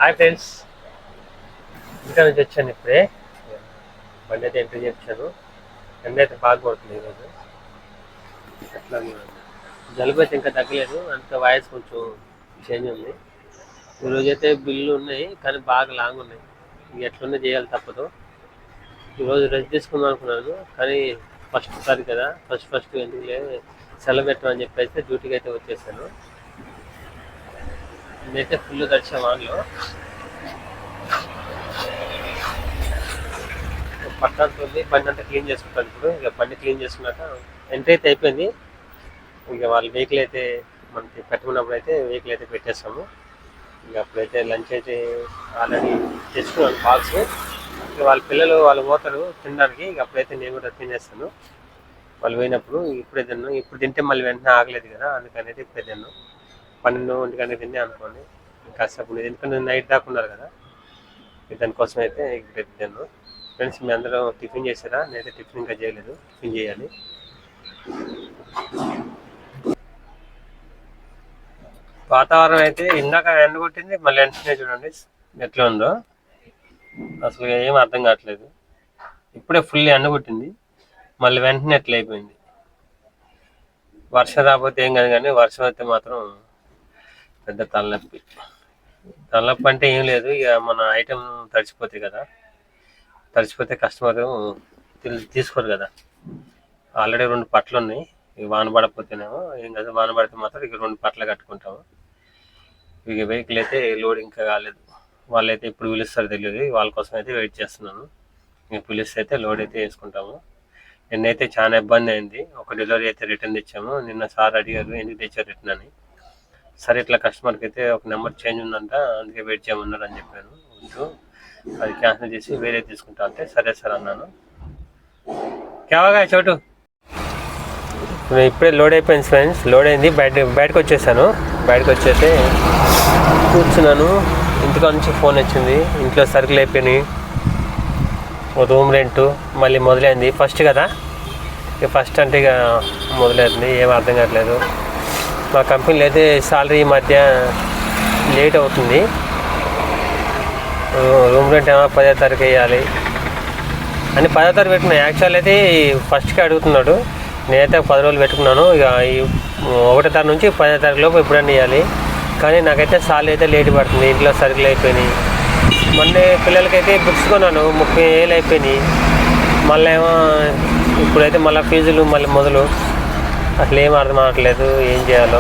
Hi friends, ఇంకా నుంచి వచ్చాను ఇప్పుడే. బండి అయితే ఎంట్రీ చేయించాను. ఎండ అయితే బాగా కొడుతుంది ఈరోజు. అట్లా జలుబు అయితే ఇంకా తగ్గలేదు, అంత వాయిస్ కొంచెం చేంజ్ ఉంది. ఈరోజు అయితే బిల్లు ఉన్నాయి కానీ బాగా లాంగ్ ఉన్నాయి. ఎట్లున్నా చేయాలి తప్పదు. ఈరోజు రెస్ట్ తీసుకుందాం అనుకున్నాను కానీ ఫస్ట్ సారి కదా, ఫస్ట్ ఎందుకులే సెలవు పెట్టమని చెప్పి అయితే డ్యూటీకి అయితే వచ్చేసాను. నేనైతే ఫుల్ తడిచా వాన్లో. పట్టణంతో బండి అంతా క్లీన్ చేసుకుంటాను ఇప్పుడు. ఇక బండి క్లీన్ చేసుకున్నాక ఎంట్రీ అయితే అయిపోయింది. ఇక వాళ్ళ వెహికల్ అయితే మనకి పెట్టుకున్నప్పుడు అయితే వెహికల్ అయితే పెట్టేస్తాము. ఇక అప్పుడైతే లంచ్ అయితే ఆల్రెడీ తెచ్చుకున్నాను బాక్స్. ఇక వాళ్ళ పిల్లలు వాళ్ళు పోతారు తినడానికి. ఇక అప్పుడైతే నేను కూడా తినేస్తాను. వాళ్ళు పోయినప్పుడు ఇప్పుడే తిన్నాను. ఇప్పుడు తింటే మళ్ళీ వెంటనే ఆగలేదు కదా, అందుకని అయితే ఇప్పుడే తిన్నాను. 12 గంటకి తిన్నా అనుకోండి. కాసేపు ఎందుకంటే నైట్ దాకా ఉన్నారు కదా, దానికోసం అయితే ఇప్పుడే తిన్నాను. ఫ్రెండ్స్, మీ అందరూ టిఫిన్ చేశారా? నేనైతే టిఫిన్ ఇంకా చేయలేదు, టిఫిన్ చేయాలి. వాతావరణం అయితే ఇందాక ఎండ కొట్టింది, మళ్ళీ వెంటనే చూడండి ఎట్లా ఉందో. అసలు ఏం అర్థం కావట్లేదు. ఇప్పుడే ఫుల్ ఎండ కొట్టింది, మళ్ళీ వెంటనే ఎట్లా అయిపోయింది. వర్షం రాకపోతే ఏం కాదు, కానీ వర్షం అయితే మాత్రం పెద్ద తలనొప్పి. తలనొప్పి అంటే ఏం లేదు, ఇక మన ఐటెం తడిచిపోతాయి కదా, తడిచిపోతే కస్టమర్ తీసుకోరు కదా. ఆల్రెడీ 2 పట్లు ఉన్నాయి. ఇక వాన పడకపోతేనేమో ఏం కాదు, వాన పడితే మాత్రం ఇక 2 పట్లు కట్టుకుంటాము. ఇక వెహికల్ అయితే లోడ్ ఇంకా కాలేదు. వాళ్ళైతే ఇప్పుడు పిలుస్తారు తెలియదు, వాళ్ళ కోసం అయితే వెయిట్ చేస్తున్నాను. ఇంక పిలిస్తే అయితే లోడ్ అయితే వేసుకుంటాము. నిన్నైతే చాలా ఇబ్బంది అయింది. ఒక డెలివరీ అయితే రిటర్న్ తెచ్చాము. నిన్న సార్ అడిగారు ఎందుకు తెచ్చారు రిటర్న్ అని. సరే ఇట్లా కస్టమర్కి అయితే ఒక నెంబర్ చేంజ్ ఉందంట, అందుకే వెయిట్ చేయమన్నారు అని చెప్పాను. వద్దు, అది క్యాన్సిల్ చేసి వేరే తీసుకుంటా అంటే సరే సార్ అన్నాను. కేవగా చోటు ఇప్పుడే లోడ్ అయిపోయింది ఫ్రెండ్స్. లోడ్ అయింది, బయటకు వచ్చేసాను. బయటకు వచ్చేస్తే కూర్చున్నాను. ఇంటికా నుంచి ఫోన్ వచ్చింది, ఇంట్లో సరుకులు అయిపోయినాయి, రూమ్ రెంట్ మళ్ళీ మొదలైంది. ఫస్ట్ కదా, ఇక ఫస్ట్ అంటే ఇక మొదలవుతుంది. ఏం అర్థం కావట్లేదు. మా కంపెనీలో అయితే సాలరీ ఈ మధ్య లేట్ అవుతుంది. రూమ్ రెంట్ ఏమో 10వ తారీఖు వేయాలి అని 10వ తారీఖు పెట్టుకున్నాను. యాక్చువల్ అయితే ఫస్ట్కి అడుగుతున్నాడు, నేనైతే 10 రోజులు పెట్టుకున్నాను. ఇక ఈ 1వ తారీఖు నుంచి 10వ తారీఖు లోపు ఎప్పుడన్నా ఇవ్వాలి. కానీ నాకైతే సాలరీ అయితే లేట్ పడుతుంది. ఇంట్లో సరుకులు అయిపోయినాయి. మొన్న పిల్లలకైతే బుక్స్ కొన్నాను, 30,000 అయిపోయినాయి. మళ్ళీ ఏమో ఇప్పుడైతే మళ్ళీ ఫీజులు మళ్ళీ మొదలు. అసలు ఏం అర్థం అవ్వట్లేదు ఏం చేయాలో.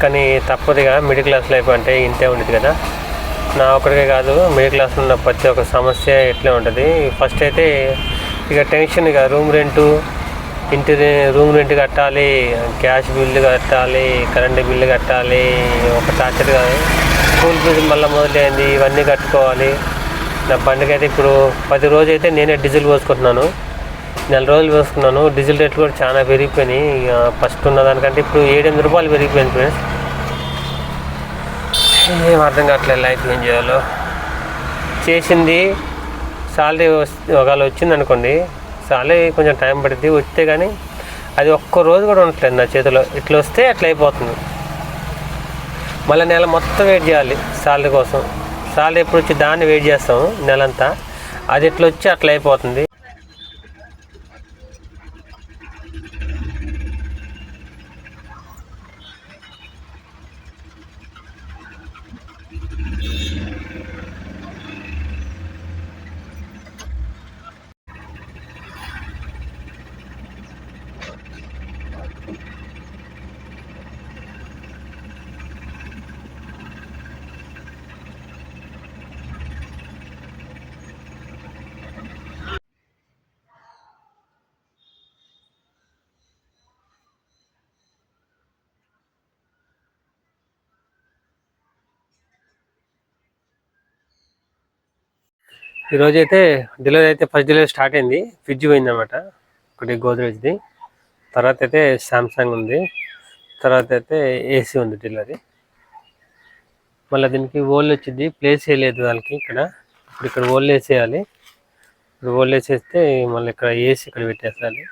కానీ తప్పదుగా, మిడిల్ క్లాస్ లైఫ్ అంటే ఇంతే ఉండేది కదా. నా ఒక్కడికే కాదు, మిడిల్ క్లాస్లో ఉన్న ప్రతి ఒక్క సమస్య ఎట్లే ఉంటుంది. ఫస్ట్ అయితే ఇక టెన్షన్, ఇక రూమ్ రెంటు, రూమ్ రెంట్ కట్టాలి, గ్యాస్ బిల్లు కట్టాలి, కరెంటు బిల్లు కట్టాలి, ఒక టార్చర్ కాదు. స్కూల్ ఫీజు మళ్ళీ మొదలైంది, ఇవన్నీ కట్టుకోవాలి. నా బండికి అయితే ఇప్పుడు 10 రోజు అయితే నేనే డీజిల్ పోసుకుంటున్నాను. 4 రోజులు పోసుకున్నాను. డీజిల్ రేట్లు కూడా చాలా పెరిగిపోయినాయి. ఇక ఫస్ట్ ఉన్న దానికంటే ఇప్పుడు 7-8 రూపాయలు పెరిగిపోయింది ఫ్రెండ్స్. ఏం అర్థం కావట్లేదు లైఫ్ ఏం చేయాలో. చేసింది సాలరీ ఒకవేళ వచ్చింది అనుకోండి, సాలరీ కొంచెం టైం పడుతుంది వస్తే, కానీ అది ఒక్క రోజు కూడా ఉండట్లేదు నా చేతిలో. ఇట్లా వస్తే అట్లా అయిపోతుంది. మళ్ళీ నెల మొత్తం వెయిట్ చేయాలి సాలరీ కోసం. సాలరీ ఎప్పుడు వచ్చి దాన్ని వెయిట్ చేస్తాము నెలంతా. అది ఎట్లా వచ్చి అట్లా అయిపోతుంది. ఈరోజు అయితే డెలివరీ అయితే ఫస్ట్ డెలివరీ స్టార్ట్ అయింది. ఫ్రిడ్జ్ పోయిందన్నమాట, ఒకటి గోద్రేజ్ది. తర్వాత అయితే శాంసంగ్ ఉంది. తర్వాత అయితే ఏసీ ఉంది డెలివరీ. మళ్ళీ దీనికి ఓల్డ్ వచ్చింది, ప్లేస్ వేయలేదు వాళ్ళకి ఇక్కడ. ఇప్పుడు ఇక్కడ ఓల్డ్ వేసేయాలి. ఇప్పుడు ఓల్డ్ వేసేస్తే మళ్ళీ ఇక్కడ ఏసీ ఇక్కడ పెట్టేస్తాను.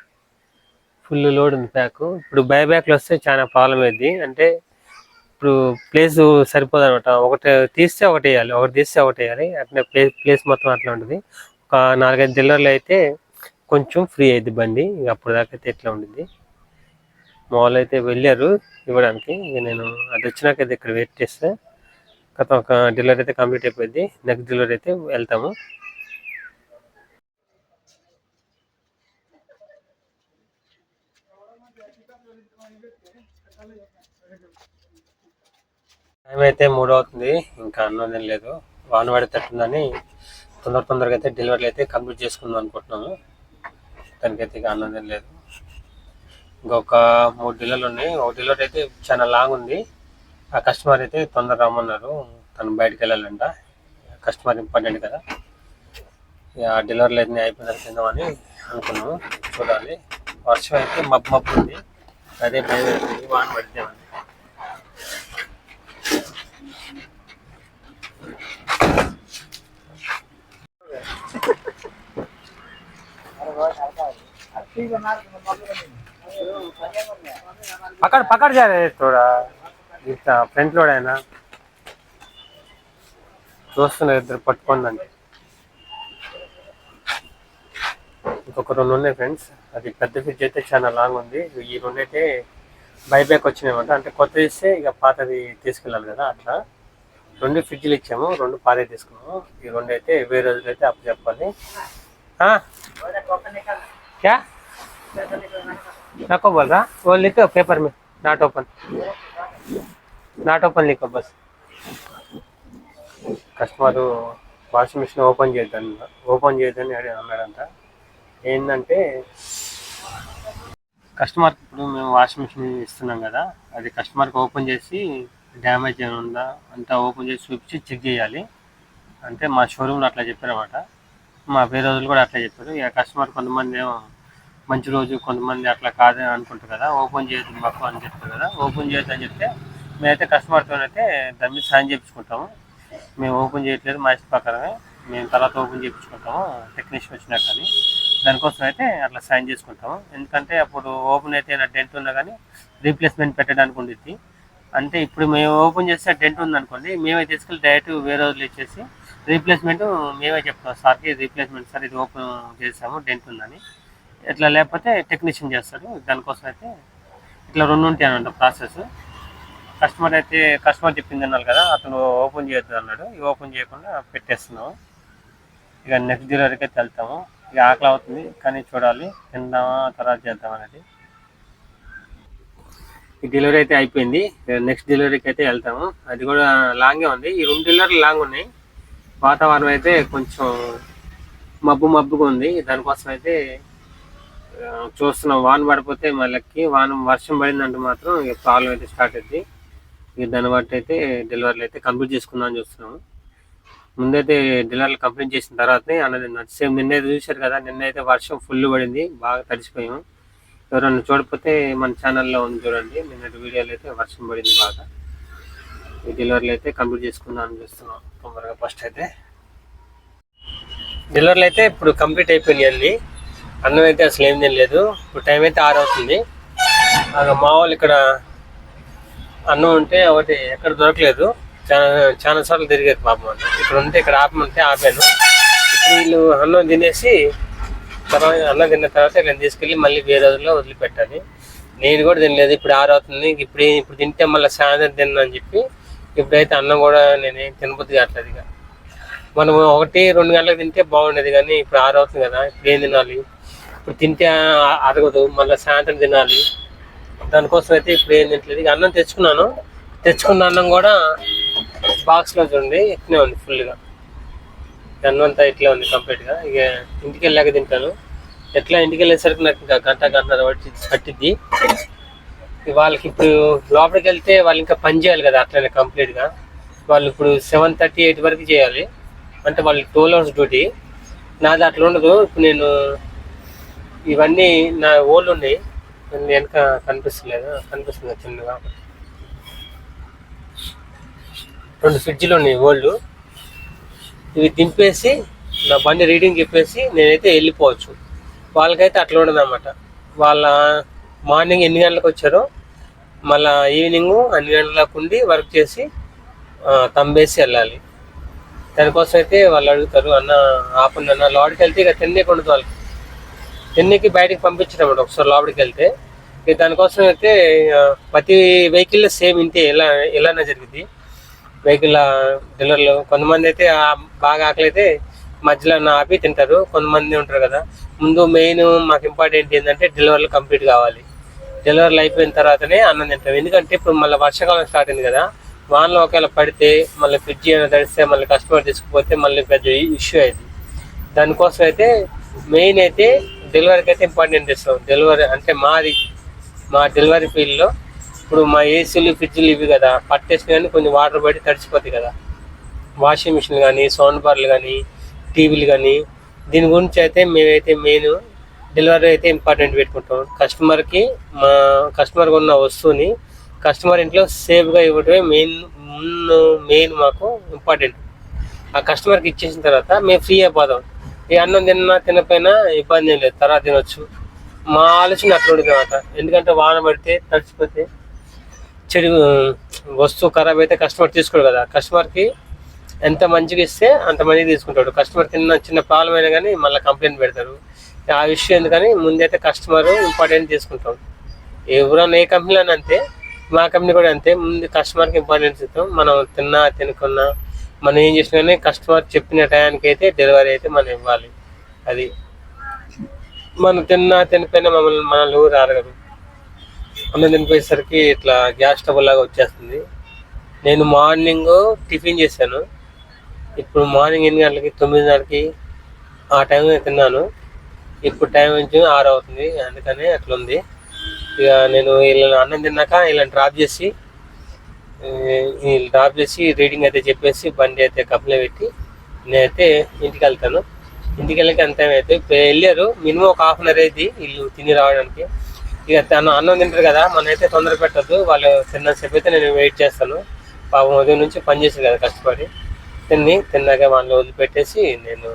ఫుల్ లోడ్ ఉంది ప్యాక్. ఇప్పుడు బ్యాక్లో వస్తే చాలా ప్రాబ్లం అయింది. అంటే ఇప్పుడు ప్లేస్ సరిపోదు అనమాట. ఒకటి తీస్తే ఒకటి వేయాలి, ఒకటి తీస్తే ఒకటి వేయాలి. అట్లా ప్లేస్ మొత్తం అట్లా ఉంటుంది. ఒక 4-5 డీలర్లు అయితే కొంచెం ఫ్రీ అయింది బండి. ఇక అప్పుడు దాకా అయితే ఎట్లా ఉండింది. మాల్ అయితే వెళ్ళారు ఇవ్వడానికి. ఇక నేను అది వచ్చినాక అయితే ఇక్కడ వెయిట్ చేస్తే గత ఒక డీలర్ అయితే కంప్లీట్ అయిపోయింది. నెక్స్ట్ డీలర్ అయితే వెళ్తాము. టైం అయితే 3 అవుతుంది, ఇంకా అన్నం లేదు. వాన పడేటట్టుందని తొందరగా అయితే డెలివరీ అయితే కంప్లీట్ చేసుకుందాం అనుకుంటున్నాము. దానికైతే ఇక అన్నం లేదు. ఇంకొక 3 డీలర్లు ఉన్నాయి. ఒక డీలర్ అయితే చాలా లాంగ్ ఉంది. ఆ కస్టమర్ అయితే తొందర రమ్మన్నారు, తను బయటకు వెళ్ళాలంట. కస్టమర్ ఇంపార్టెంట్ కదా. ఆ డెలివరీలు అయితే అయిపోయిన తిందామని అనుకున్నాము. చూడాలి. వర్షం అయితే మబ్బు ఉంది, అదే భయం అవుతుంది వాన పడితేమని. पकड़ जा रहे थोड़ा ఫ్రంట్ లోడ్ అయినా చూస్తున్నారు ఇద్దరు పట్టుకోండి. ఇంకొక 2 ఉన్నాయి ఫ్రెండ్స్. అది పెద్ద ఫ్రిడ్జ్ అయితే చాలా లాంగ్ ఉంది. ఈ 2 అయితే బైబ్యాక్ వచ్చినాయన్నమాట. అంటే కొత్తది ఇస్తే ఇక పాతది తీసుకెళ్ళాలి కదా, అట్లా 2 ఫ్రిడ్జ్లు ఇచ్చాము, 2 పాతే తీసుకున్నాము. ఈ 2 అయితే వేరే రోజులు అయితే అప్పు చెప్పాలి. क्या नको बोल रहा, वो लिखो पेपर में, नॉट ओपन लिखो बस. కస్టమరు వాషింగ్ మిషన్ ఓపెన్ చేయొద్దని అన్నాడంట. ఏంటంటే కస్టమర్కి ఇప్పుడు మేము వాషింగ్ మిషన్ ఇస్తున్నాం కదా, అది కస్టమర్కి ఓపెన్ చేసి డ్యామేజ్ ఏమైనా ఉందా అంతా ఓపెన్ చేసి చూపించి చెక్ చేయాలి. అంటే మా షోరూమ్లో అట్లా చెప్పారన్నమాట. మా వేరే రోజులు కూడా అట్లా చెప్పారు. ఇక కస్టమర్ కొంతమంది ఏమో మంచి రోజు, కొంతమంది అట్లా కాదని అనుకుంటారు కదా, ఓపెన్ చేయొద్దు మాకు అని చెప్తారు కదా. ఓపెన్ చేయొద్దు అని చెప్తే మేమైతే కస్టమర్తో అయితే దాని మీద సైన్ చేయించుకుంటాము. మేము ఓపెన్ చేయట్లేదు, మా ఇష్ట ప్రకారమే, మేము తర్వాత ఓపెన్ చేయించుకుంటాము టెక్నీషియన్ వచ్చినా కానీ. దానికోసం అయితే అట్లా సైన్ చేసుకుంటాము. ఎందుకంటే అప్పుడు ఓపెన్ అయితే డెంట్ ఉన్నా కానీ రీప్లేస్మెంట్ పెట్టడానికి ఉండిద్ది. అంటే ఇప్పుడు మేము ఓపెన్ చేస్తే డెంట్ ఉందనుకోండి, మేమే తీసుకెళ్ళి డైరెక్ట్ వేరే రోజులు ఇచ్చేసి రీప్లేస్మెంట్ మేమే చెప్తాం సార్కి, రీప్లేస్మెంట్ సార్ ఇది ఓపెన్ చేసాము డెంట్ ఉందని. ఇట్లా లేకపోతే టెక్నీషియన్ చేస్తాడు. దానికోసం అయితే ఇట్లా 2 ఉంటాయి అన్నమాట ప్రాసెస్. కస్టమర్ చెప్పింది అన్నారు కదా, అతను ఓపెన్ చేయొద్దు అన్నాడు. ఇక ఓపెన్ చేయకుండా పెట్టేస్తున్నాము. ఇక నెక్స్ట్ డెలివరీకి అయితే వెళ్తాము. ఇక ఆకలి అవుతుంది కానీ చూడాలి, తిందామా తర్వాత చేద్దాం అనేది. ఈ డెలివరీ అయితే అయిపోయింది. నెక్స్ట్ డెలివరీకి అయితే వెళ్తాము. అది కూడా లాంగే ఉంది. ఈ 2 డెలివరీలు లాంగ్ ఉన్నాయి. వాతావరణం అయితే కొంచెం మబ్బుగా ఉంది. దానికోసం అయితే చూస్తున్నాం. వాన పడిపోతే మళ్ళీ వర్షం పడిందంటే మాత్రం ఇక ప్రాబ్లం అయితే స్టార్ట్ అవుతుంది. ఇక దాన్ని బట్టి అయితే డెలివరీలు అయితే కంప్లీట్ చేసుకుందామని చూస్తున్నాము. ముందైతే డెలివరీలు కంప్లీట్ చేసిన తర్వాతనే అన్నది సేమ్ నిన్నైతే చూశారు కదా, నిన్నైతే వర్షం ఫుల్ పడింది, బాగా తడిసిపోయాము. ఎవరన్నా చూడకపోతే మన ఛానల్లో ఉంది చూడండి, నిన్నటి వీడియోలో అయితే వర్షం పడింది బాగా. ఈ డెలివరీలు అయితే కంప్లీట్ చేసుకుందామని చూస్తున్నాం తొందరగా. ఫస్ట్ అయితే డెలివరీలు అయితే ఇప్పుడు కంప్లీట్ అయిపోయినాయి అన్నీ. అన్నం అయితే అసలు ఏం తినలేదు. ఇప్పుడు టైం అయితే 6 అవుతుంది. మా వాళ్ళు ఇక్కడ అన్నం ఉంటే ఒకటి ఎక్కడ దొరకలేదు, చాలా సార్లు తిరిగేది పాపం. ఇక్కడ ఉంటే ఇక్కడ ఆపమంటే ఆపాను. ఇప్పుడు వీళ్ళు అన్నం తినేసి అన్నం తిన్న తర్వాత ఇలా తీసుకెళ్ళి మళ్ళీ వేరే రోజుల్లో వదిలిపెట్టాలి. నేను కూడా తినలేదు. ఇప్పుడు 6 అవుతుంది. ఇప్పుడు తింటే మళ్ళీ సాయంత్రం తిన్నాను చెప్పి ఇప్పుడైతే అన్నం కూడా నేనేం తినబుద్ధి కావట్లేదు. ఇక మనం 1-2 గంటలకు తింటే బాగుండేది, కానీ ఇప్పుడు 6 అవుతుంది కదా, ఇప్పుడు ఏం తినాలి? ఇప్పుడు తింటే అరగదు, మళ్ళీ సాయంత్రం తినాలి. దానికోసం అయితే ఇప్పుడు ఏం తింటలేదు. ఇక అన్నం తెచ్చుకున్న అన్నం కూడా బాక్స్లో చూడండి ఇట్లనే ఉంది ఫుల్గా. అన్నం అంతా ఇట్లా ఉంది కంప్లీట్గా. ఇక ఇంటికి వెళ్ళాక తింటాను. ఎట్లా ఇంటికి వెళ్ళేసరికి నాకు ఇంకా గంటన్నర పట్టిద్ది. వాళ్ళకి ఇప్పుడు లోపలికి వెళ్తే వాళ్ళు ఇంకా పని చేయాలి కదా అట్లనే కంప్లీట్గా. వాళ్ళు ఇప్పుడు 7:30-8 వరకు చేయాలి. అంటే వాళ్ళు 12 hours డ్యూటీ. నాది అట్లా ఉండదు. ఇప్పుడు నేను ఇవన్నీ నా ఓళ్ళు ఉన్నాయి, వెనక కనిపిస్తుంది చిన్నగా. 2 ఫ్రిడ్జ్లు ఉన్నాయి ఓళ్ళు. ఇవి దింపేసి నా బండి రీడింగ్ చెప్పేసి నేనైతే వెళ్ళిపోవచ్చు. వాళ్ళకైతే అట్లా ఉండదు అన్నమాట. వాళ్ళ మార్నింగ్ ఎన్ని గంటలకు వచ్చారో మళ్ళీ ఈవినింగ్ అన్ని గంటలకు ఉండి వర్క్ చేసి తంబేసి వెళ్ళాలి. దానికోసం అయితే వాళ్ళు అడుగుతారు, అన్న ఆపండి అన్న, లోపలికి వెళ్తే ఇక తిన్నే ఉండదు వాళ్ళకి. తిన్నికి బయటకు పంపించడం ఒకసారి లోపలికి వెళ్తే. ఇక దానికోసం అయితే ప్రతి వెహికల్లో సేమ్ ఇంతే ఇలానే జరిగింది. వెహికల్ డీలర్లు కొంతమంది అయితే బాగా ఆకలి అయితే మధ్యలో ఆపి తింటారు. కొంతమంది ఉంటారు కదా, ముందు మెయిన్ మాకు ఇంపార్టెంట్ ఏంటంటే డెలివరీలు కంప్లీట్ కావాలి. డెలివరీలు అయిపోయిన తర్వాతనే అన్నం తింటాం. ఎందుకంటే ఇప్పుడు మళ్ళీ వర్షాకాలం స్టార్ట్ అయింది కదా, వానలో ఒకవేళ పడితే మళ్ళీ ఫ్రిడ్జ్ ఏమైనా తడిస్తే మళ్ళీ కస్టమర్ తీసుకుపోతే మళ్ళీ పెద్ద ఇష్యూ అయింది. దానికోసం అయితే మెయిన్ అయితే డెలివరీకి అయితే ఇంపార్టెంట్ ఇస్తాం. డెలివరీ అంటే మా డెలివరీ ఫీల్డ్లో ఇప్పుడు మా ఏసీలు ఫ్రిడ్జ్లు ఇవి కదా, పట్టేసి కానీ కొంచెం వాటర్ పడి తడిచిపోతాయి కదా, వాషింగ్ మిషన్లు కానీ సౌండ్ బార్లు కానీ టీవీలు కానీ. దీని గురించి అయితే మేమైతే మెయిన్ డెలివరీ అయితే ఇంపార్టెంట్ పెట్టుకుంటాం. మా కస్టమర్కి ఉన్న వస్తువుని కస్టమర్ ఇంట్లో సేఫ్గా ఇవ్వడమే మెయిన్ మాకు ఇంపార్టెంట్. ఆ కస్టమర్కి ఇచ్చేసిన తర్వాత మేము ఫ్రీ అయిపోదాం. ఈ అన్నం తినపోయినా ఇబ్బంది ఏం లేదు, తర్వాత తినొచ్చు. మా ఆలోచన అట్లా ఉండేది అనమాట. ఎందుకంటే వాన పడితే తడిచిపోతే చెడు వస్తువు ఖరాబ్ అయితే కస్టమర్ తీసుకోడు కదా. కస్టమర్కి ఎంత మంచిగా ఇస్తే అంత మంచిగా తీసుకుంటాడు. కస్టమర్ చిన్న ప్రాబ్లం అయినా కానీ మళ్ళీ కంప్లైంట్ పెడతారు. ఆ విషయం ఎందుకని ముందైతే కస్టమర్ ఇంపార్టెంట్ తీసుకుంటాం. ఎవరైనా ఏ కంపెనీలో అంతే, మా కంపెనీ కూడా అంతే. ముందు కస్టమర్కి ఇంపార్టెన్స్ ఇస్తాం. మనం తినుకున్నా మనం ఏం చేసినా కానీ కస్టమర్ చెప్పిన టయానికి అయితే డెలివరీ అయితే మనం ఇవ్వాలి. అది మనం తినపోయినా మనల్ని ఊరు అడగరు. అన్నం తినిపోయేసరికి ఇట్లా గ్యాస్ ట్రబుల్ లాగా వచ్చేస్తుంది. నేను మార్నింగ్ టిఫిన్ చేశాను. ఇప్పుడు మార్నింగ్ 8 గంటలకి 9:30కి ఆ టైంలో తిన్నాను. ఇప్పుడు టైం నుంచి 6 అవుతుంది. అందుకని అట్లా ఉంది. ఇక నేను వీళ్ళని అన్నం తిన్నాక వీళ్ళని డ్రాప్ చేసి రీడింగ్ అయితే చెప్పేసి బండి అయితే కప్పులో పెట్టి నేనైతే ఇంటికి వెళ్తాను. ఇంటికి వెళ్ళక అంత అయితే వెళ్ళారు. మినిమం ఒక హాఫ్ అన్ అవర్ అయితే వీళ్ళు తిని రావడానికి. ఇక అన్నం తింటారు కదా, మనమైతే తొందర పెట్టద్దు. వాళ్ళు తిన్నంతసేపు అయితే నేను వెయిట్ చేస్తాను. పాపం ఉదయం నుంచి పని చేశారు కదా కష్టపడి. తిన్నాక వాళ్ళు వదిలిపెట్టేసి నేను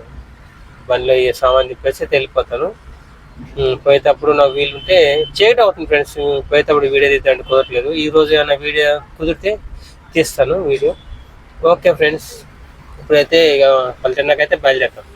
బండిలో ఈ సామాన్ తిప్పేసి వెళ్ళిపోతాను. పోయేటప్పుడు నాకు వీలుంటే చేయడం అవుతుంది ఫ్రెండ్స్. పోయేటప్పుడు వీడియో తీద్దామంటే కుదరట్లేదు. ఈరోజు ఏమైనా వీడియో కుదిరితే తీస్తాను వీడియో. ఓకే ఫ్రెండ్స్, ఇప్పుడైతే ఇక వాళ్ళు తిన్నాకైతే బయలుదేరుతాను.